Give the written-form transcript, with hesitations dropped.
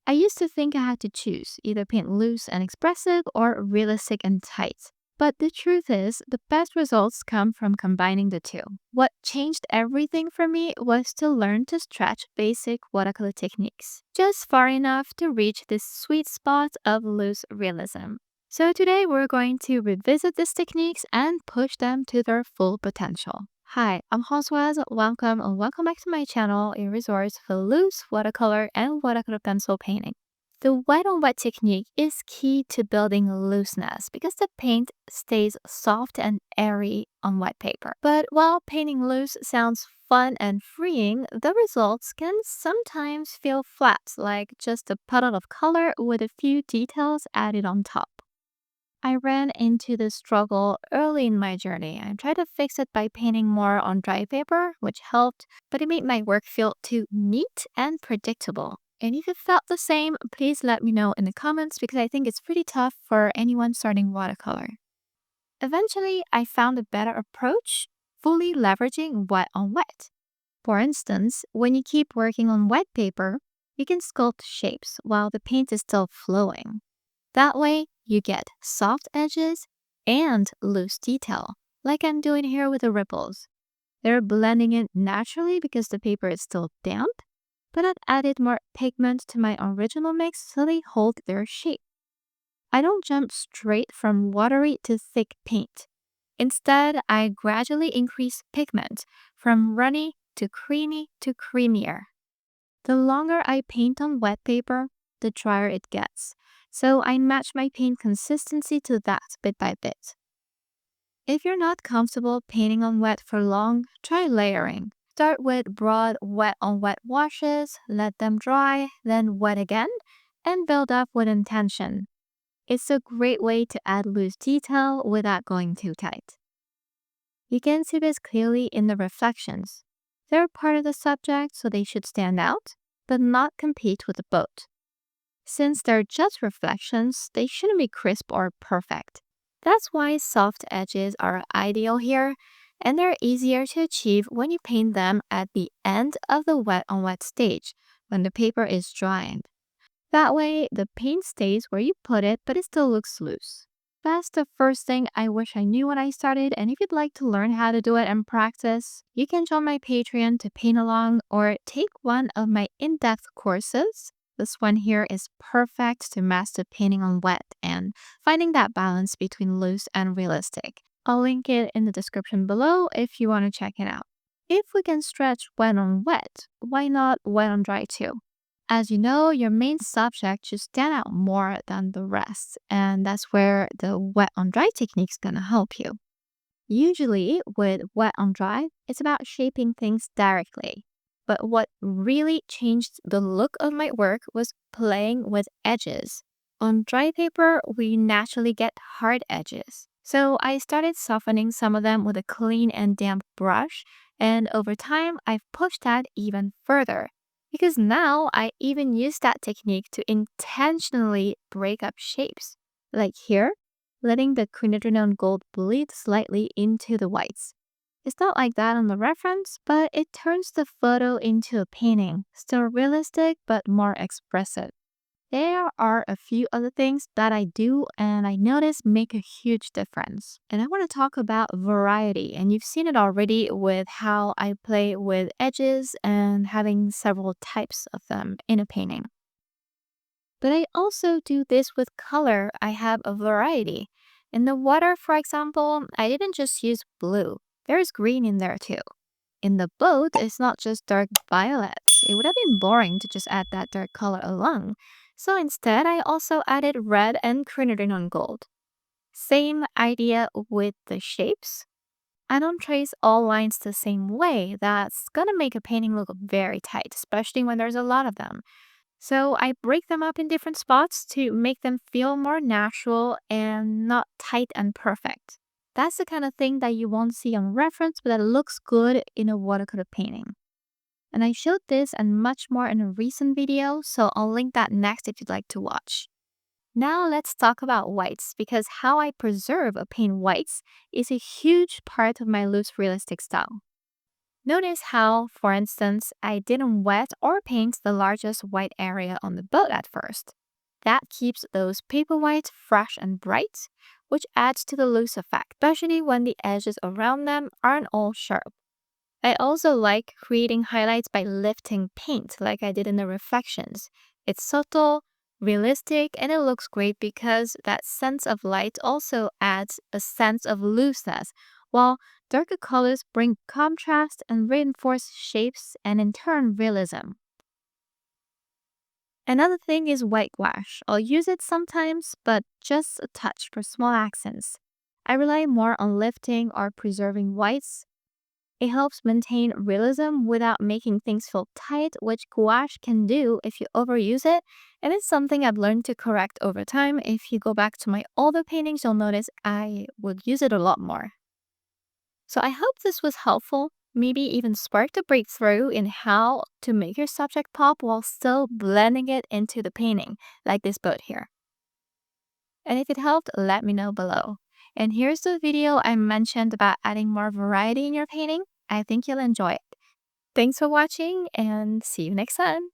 I used to think I had to choose either paint loose and expressive or realistic and tight. But the truth is, the best results come from combining the two. What changed everything for me was to learn to stretch basic watercolor techniques, just far enough to reach this sweet spot of loose realism. So today we're going to revisit these techniques and push them to their full potential. Hi, I'm Françoise. Welcome back to my channel, a resource for loose watercolor and watercolor pencil painting. The wet on wet technique is key to building looseness because the paint stays soft and airy on wet paper. But while painting loose sounds fun and freeing, the results can sometimes feel flat, like just a puddle of color with a few details added on top. I ran into this struggle early in my journey. I tried to fix it by painting more on dry paper, which helped, but it made my work feel too neat and predictable. And if you felt the same, please let me know in the comments because I think it's pretty tough for anyone starting watercolor. Eventually, I found a better approach, fully leveraging wet on wet. For instance, when you keep working on wet paper, you can sculpt shapes while the paint is still flowing. That way, you get soft edges and loose detail, like I'm doing here with the ripples. They're blending in naturally because the paper is still damp, but I've added more pigment to my original mix so they hold their shape. I don't jump straight from watery to thick paint. Instead, I gradually increase pigment from runny to creamier. The longer I paint on wet paper, the drier it gets. So I match my paint consistency to that bit by bit. If you're not comfortable painting on wet for long, try layering. Start with broad wet on wet washes, let them dry, then wet again, and build up with intention. It's a great way to add loose detail without going too tight. You can see this clearly in the reflections. They're part of the subject, so they should stand out, but not compete with the boat. Since they're just reflections, they shouldn't be crisp or perfect. That's why soft edges are ideal here, and they're easier to achieve when you paint them at the end of the wet on wet stage, when the paper is drying. That way, the paint stays where you put it, but it still looks loose. That's the first thing I wish I knew when I started, and if you'd like to learn how to do it and practice, you can join my Patreon to paint along or take one of my in-depth courses. This one here is perfect to master painting on wet and finding that balance between loose and realistic. I'll link it in the description below if you want to check it out. If we can stretch wet on wet, why not wet on dry too? As you know, your main subject should stand out more than the rest, and that's where the wet on dry technique is going to help you. Usually, with wet on dry, it's about shaping things directly. But what really changed the look of my work was playing with edges. On dry paper, we naturally get hard edges. So I started softening some of them with a clean and damp brush, and over time, I've pushed that even further. Because now I even use that technique to intentionally break up shapes. Like here, letting the quinacridone gold bleed slightly into the whites. It's not like that on the reference, but it turns the photo into a painting, still realistic but more expressive. There are a few other things that I do and I notice make a huge difference. And I want to talk about variety, and you've seen it already with how I play with edges and having several types of them in a painting. But I also do this with color. I have a variety. In the water, for example, I didn't just use blue. There's green in there too. In the boat, it's not just dark violet. It would have been boring to just add that dark color alone. So instead, I also added red and quinacridone gold. Same idea with the shapes. I don't trace all lines the same way. That's gonna make a painting look very tight, especially when there's a lot of them. So I break them up in different spots to make them feel more natural and not tight and perfect. That's the kind of thing that you won't see on reference, but that looks good in a watercolor painting. And I showed this and much more in a recent video, so I'll link that next if you'd like to watch. Now let's talk about whites, because how I preserve or paint whites is a huge part of my loose realistic style. Notice how, for instance, I didn't wet or paint the largest white area on the boat at first. That keeps those paper whites fresh and bright, which adds to the loose effect, especially when the edges around them aren't all sharp. I also like creating highlights by lifting paint like I did in the reflections. It's subtle, realistic, and it looks great because that sense of light also adds a sense of looseness, while darker colors bring contrast and reinforce shapes and in turn realism. Another thing is white gouache. I'll use it sometimes, but just a touch for small accents. I rely more on lifting or preserving whites. It helps maintain realism without making things feel tight, which gouache can do if you overuse it. And it's something I've learned to correct over time. If you go back to my older paintings, you'll notice I would use it a lot more. So I hope this was helpful, maybe even sparked a breakthrough in how to make your subject pop while still blending it into the painting, like this boat here. And if it helped, let me know below. And here's the video I mentioned about adding more variety in your painting. I think you'll enjoy it. Thanks for watching and see you next time.